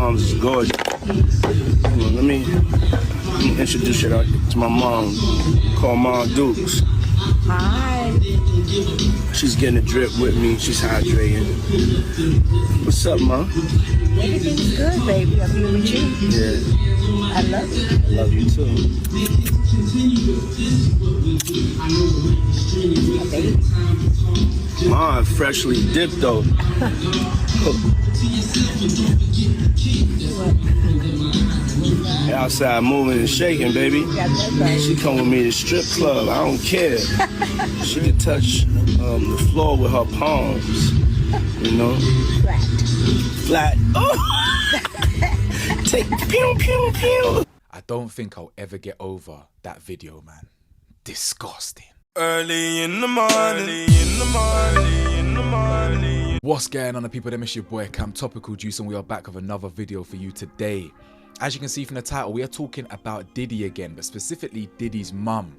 moms is gorgeous. Well, let me introduce you to my mom, called Mom Dukes. Hi. She's getting a drip with me. She's hydrating. What's up, Mom? Everything's good, baby. I'm here with you. Yeah. I love you. I love you too. My baby. Mom, freshly dipped though. Outside moving and shaking, baby. She come with me to strip club. I don't care. She can touch the floor with her palms. You know? Flat. Oh! Take pew pew pew. I don't think I'll ever get over that video, man. Disgusting. Early in the morning. What's going on, the people? Them, it's your boy Cam Topical Juice, and we are back with another video for you today. As you can see from the title, we are talking about Diddy again, but specifically Diddy's mum.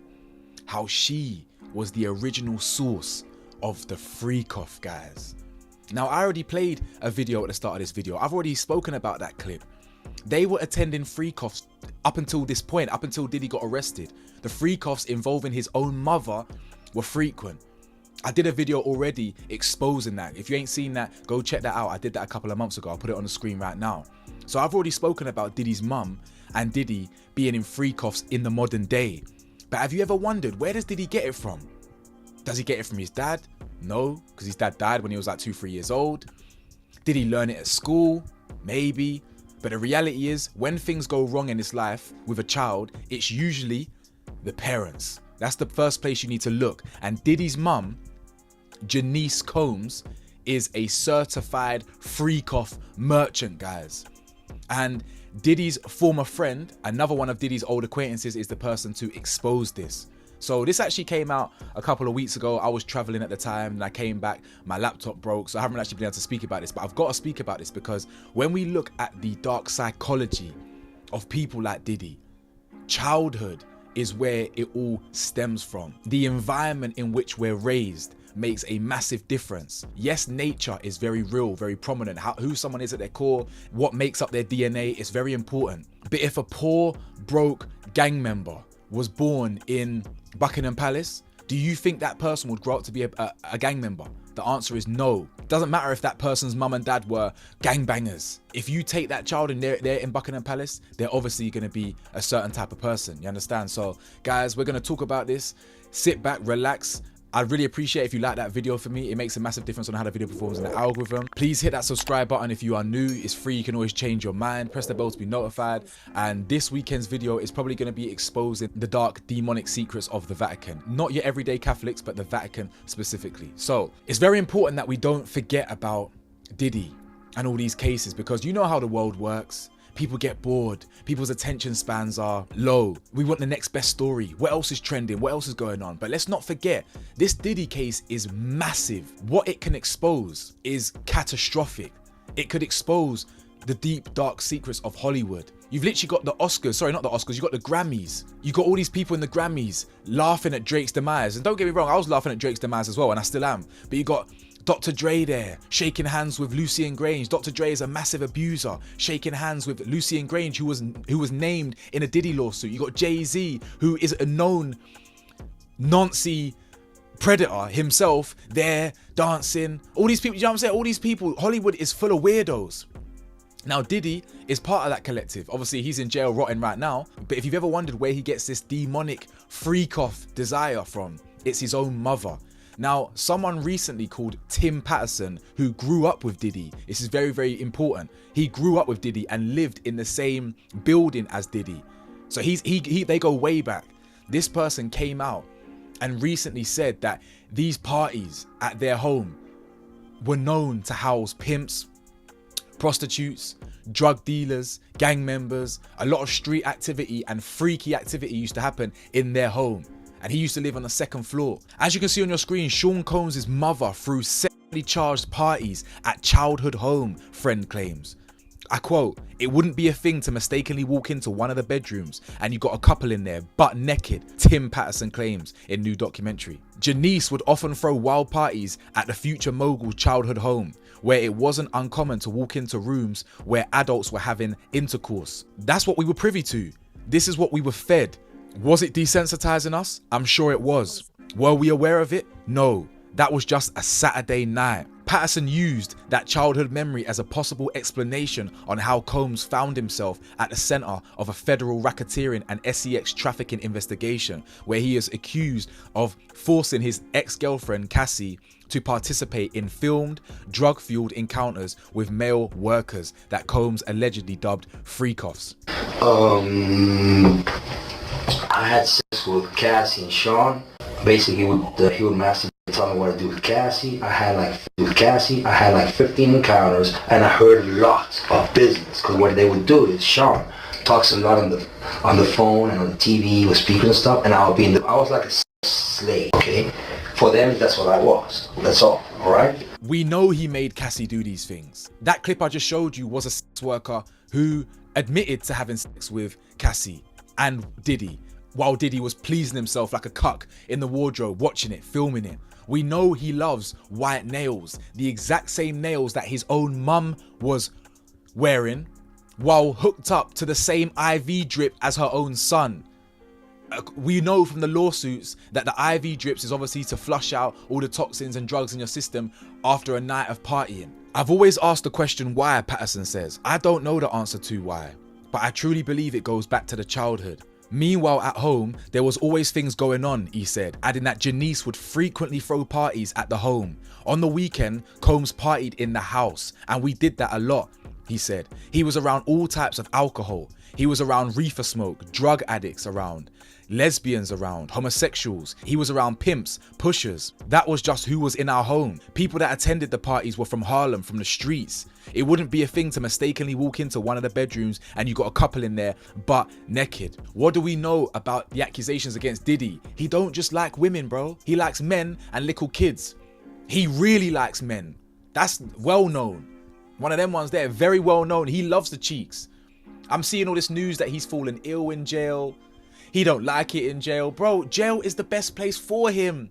How she was the original source of the freak-off, guys. Now, I already played a video at the start of this video. I've already spoken about that clip. They were attending freak-offs up until this point, up until Diddy got arrested. The freak-offs involving his own mother were frequent. I did a video already exposing that. If you ain't seen that, go check that out. I did that a couple of months ago. I'll put it on the screen right now. So I've already spoken about Diddy's mum and Diddy being in freak-offs in the modern day. But have you ever wondered, where does Diddy get it from? Does he get it from his dad? No, because his dad died when he was like 2-3 years old. Did he learn it at school? Maybe. But the reality is, when things go wrong in this life with a child, it's usually the parents. That's the first place you need to look. And Diddy's mum, Janice Combs, is a certified freak-off merchant, guys. And Diddy's former friend, another one of Diddy's old acquaintances, is the person to expose this. So this actually came out a couple of weeks ago. I was traveling at the time and I came back, my laptop broke, so I haven't actually been able to speak about this, but I've got to speak about this because when we look at the dark psychology of people like Diddy, childhood is where it all stems from. The environment in which we're raised makes a massive difference. Yes, nature is very real, very prominent. Who someone is at their core, what makes up their DNA is very important. But if a poor, broke gang member was born in Buckingham Palace, do you think that person would grow up to be a gang member? The answer is no. It doesn't matter if that person's mum and dad were gangbangers. If you take that child and they're in Buckingham Palace, they're obviously going to be a certain type of person. You understand? So guys, we're going to talk about this. Sit back, relax. I'd really appreciate if you like that video for me. It makes a massive difference on how the video performs in the algorithm. Please hit that subscribe button if you are new. It's free. You can always change your mind. Press the bell to be notified. And this weekend's video is probably going to be exposing the dark demonic secrets of the Vatican. Not your everyday Catholics, but the Vatican specifically. So it's very important that we don't forget about Diddy and all these cases, because you know how the world works. People get bored. People's attention spans are low. We want the next best story. What else is trending? What else is going on? But let's not forget, this Diddy case is massive. What it can expose is catastrophic. It could expose the deep, dark secrets of Hollywood. You've literally got the Oscars, sorry, not the Oscars, you've got the Grammys. You got all these people in the Grammys laughing at Drake's demise. And don't get me wrong, I was laughing at Drake's demise as well, and I still am. But you got Dr. Dre there, shaking hands with Lucien Grange. Dr. Dre is a massive abuser, shaking hands with Lucien Grange, who was named in a Diddy lawsuit. You got Jay-Z, who is a known Nazi predator himself, there dancing. All these people, you know what I'm saying? All these people, Hollywood is full of weirdos. Now, Diddy is part of that collective. Obviously, he's in jail rotting right now. But if you've ever wondered where he gets this demonic freak-off desire from, it's his own mother. Now, someone recently called Tim Patterson, who grew up with Diddy, this is very, very important. He grew up with Diddy and lived in the same building as Diddy. So they go way back. This person came out and recently said that these parties at their home were known to house pimps, prostitutes, drug dealers, gang members. A lot of street activity and freaky activity used to happen in their home. And he used to live on the second floor. As you can see on your screen, Sean Combs' mother threw sexually charged parties at childhood home, friend claims. I quote, "It wouldn't be a thing to mistakenly walk into one of the bedrooms and you got a couple in there butt naked," Tim Patterson claims in new documentary. Janice would often throw wild parties at the future mogul's childhood home, where it wasn't uncommon to walk into rooms where adults were having intercourse. That's what we were privy to. This is what we were fed. Was it desensitizing us? I'm sure it was. Were we aware of it? No. That was just a Saturday night. Patterson used that childhood memory as a possible explanation on how Combs found himself at the center of a federal racketeering and sex trafficking investigation, where he is accused of forcing his ex-girlfriend Cassie to participate in filmed, drug-fueled encounters with male workers that Combs allegedly dubbed freak-offs. I had sex with Cassie and Sean. Basically, he would masturbate, tell me what to do with Cassie. I had like 15 encounters, and I heard lots of business. Because what they would do is Sean talks a lot on the phone and on the TV with speakers and stuff, and I was like a slave. Okay, for them that's what I was. That's all. All right. We know he made Cassie do these things. That clip I just showed you was a sex worker who admitted to having sex with Cassie and Diddy, while Diddy was pleasing himself like a cuck in the wardrobe, watching it, filming it. We know he loves white nails, the exact same nails that his own mum was wearing, while hooked up to the same IV drip as her own son. We know from the lawsuits that the IV drips is obviously to flush out all the toxins and drugs in your system after a night of partying. I've always asked the question why, Patterson says. I don't know the answer to why, but I truly believe it goes back to the childhood. Meanwhile, at home, there was always things going on, he said, adding that Janice would frequently throw parties at the home. On the weekend, Combs partied in the house, and we did that a lot, he said. He was around all types of alcohol. He was around reefer smoke, drug addicts around, lesbians around, homosexuals. He was around pimps, pushers. That was just who was in our home. People that attended the parties were from Harlem, from the streets. It wouldn't be a thing to mistakenly walk into one of the bedrooms and you got a couple in there butt naked. What do we know about the accusations against Diddy? He don't just like women, bro. He likes men and little kids. He really likes men. That's well known. One of them ones there, very well known. He loves the cheeks. I'm seeing all this news that he's fallen ill in jail. He don't like it in jail. Bro, jail is the best place for him.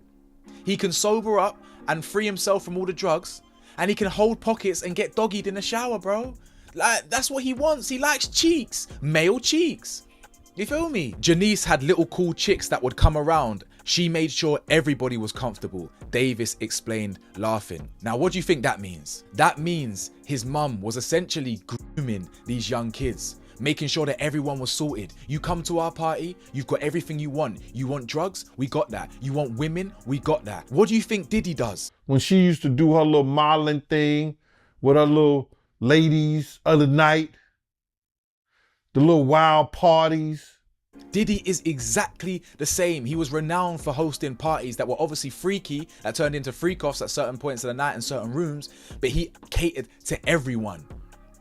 He can sober up and free himself from all the drugs, and he can hold pockets and get doggied in the shower, bro. Like, that's what he wants. He likes cheeks, male cheeks. You feel me? Janice had little cool chicks that would come around. She made sure everybody was comfortable, Davis explained, laughing. Now, what do you think that means? That means his mum was essentially grooming these young kids, making sure that everyone was sorted. You come to our party, you've got everything you want. You want drugs? We got that. You want women? We got that. What do you think Diddy does? When she used to do her little modeling thing with her little ladies of the night, the little wild parties. Diddy is exactly the same. He was renowned for hosting parties that were obviously freaky, that turned into freak-offs at certain points of the night in certain rooms, but he catered to everyone.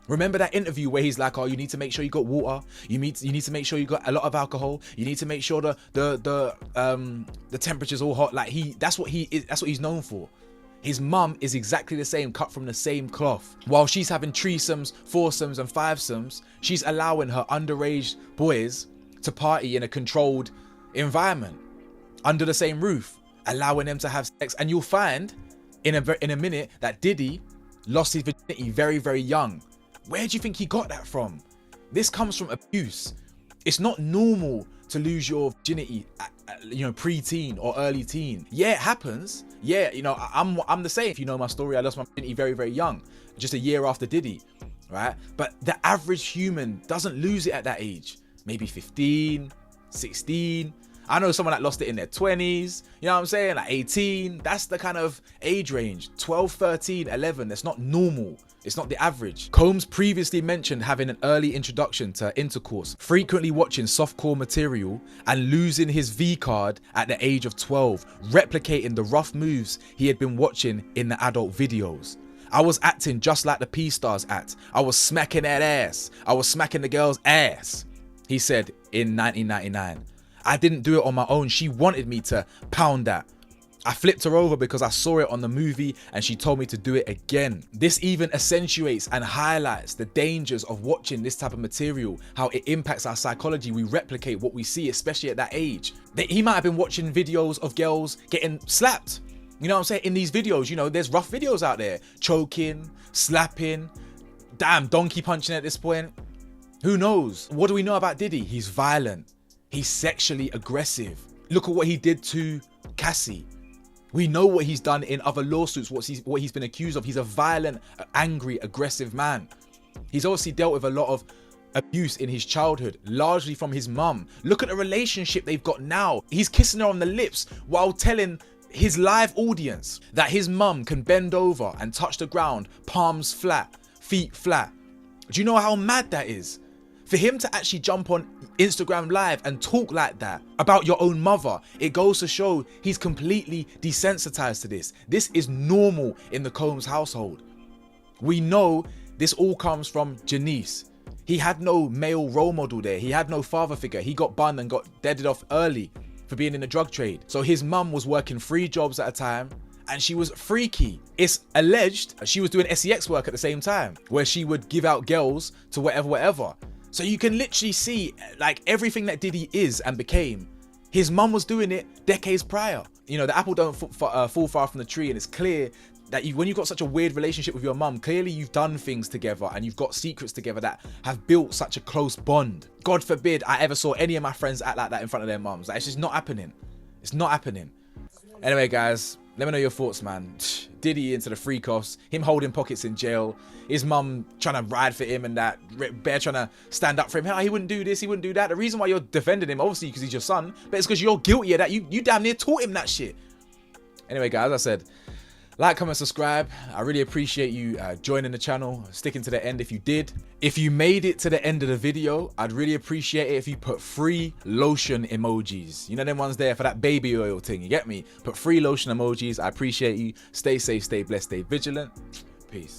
Remember that interview where he's like, oh, you need to make sure you got water, you need to make sure you got a lot of alcohol, you need to make sure the temperature's all hot. Like that's what he's known for. His mum is exactly the same, cut from the same cloth. While she's having threesomes, foursomes and fivesomes, she's allowing her underage boys to party in a controlled environment under the same roof, allowing them to have sex. And you'll find in a minute that Diddy lost his virginity very, very young. Where do you think he got that from? This comes from abuse. It's not normal to lose your virginity at, pre-teen or early teen. Yeah, it happens. Yeah, I'm the same. If you know my story, I lost my virginity very, very young, just a year after Diddy, right? But the average human doesn't lose it at that age. Maybe 15, 16. I know someone that lost it in their 20s, you know what I'm saying? Like 18, that's the kind of age range. 12, 13, 11, that's not normal. It's not the average. Combs previously mentioned having an early introduction to intercourse, frequently watching softcore material and losing his V card at the age of 12, replicating the rough moves he had been watching in the adult videos. I was acting just like the P-Stars act. I was smacking that ass. I was smacking the girl's ass, he said in 1999. I didn't do it on my own. She wanted me to pound that. I flipped her over because I saw it on the movie and she told me to do it again. This even accentuates and highlights the dangers of watching this type of material, how it impacts our psychology. We replicate what we see, especially at that age. He might have been watching videos of girls getting slapped. You know what I'm saying? In these videos, you know, there's rough videos out there. Choking, slapping, damn, donkey punching at this point. Who knows? What do we know about Diddy? He's violent. He's sexually aggressive. Look at what he did to Cassie. We know what he's done in other lawsuits, what he's been accused of. He's a violent, angry, aggressive man. He's obviously dealt with a lot of abuse in his childhood, largely from his mum. Look at the relationship they've got now. He's kissing her on the lips while telling his live audience that his mum can bend over and touch the ground, palms flat, feet flat. Do you know how mad that is? For him to actually jump on Instagram Live and talk like that about your own mother, it goes to show he's completely desensitized to this. This is normal in the Combs household. We know this all comes from Janice. He had no male role model there. He had no father figure. He got bunned and got deaded off early for being in the drug trade. So his mum was working 3 jobs at a time and she was freaky. It's alleged she was doing sex work at the same time where she would give out girls to whatever. So you can literally see like everything that Diddy is and became. His mum was doing it decades prior. You know, the apple don't fall far from the tree, and it's clear that when you've got such a weird relationship with your mum, clearly you've done things together and you've got secrets together that have built such a close bond. God forbid I ever saw any of my friends act like that in front of their mums. Like, it's just not happening. It's not happening. Anyway, guys, let me know your thoughts, man. Diddy into the freak offs, him holding pockets in jail, his mum trying to ride for him and that, Bear trying to stand up for him. He wouldn't do this, he wouldn't do that. The reason why you're defending him, obviously because he's your son, but it's because you're guilty of that. You damn near taught him that shit. Anyway, guys, as I said, like, comment, subscribe. I really appreciate you joining the channel, sticking to the end if you did. If you made it to the end of the video, I'd really appreciate it if you put 3 lotion emojis. You know them ones there for that baby oil thing, you get me? Put 3 lotion emojis. I appreciate you. Stay safe, stay blessed, stay vigilant. Peace.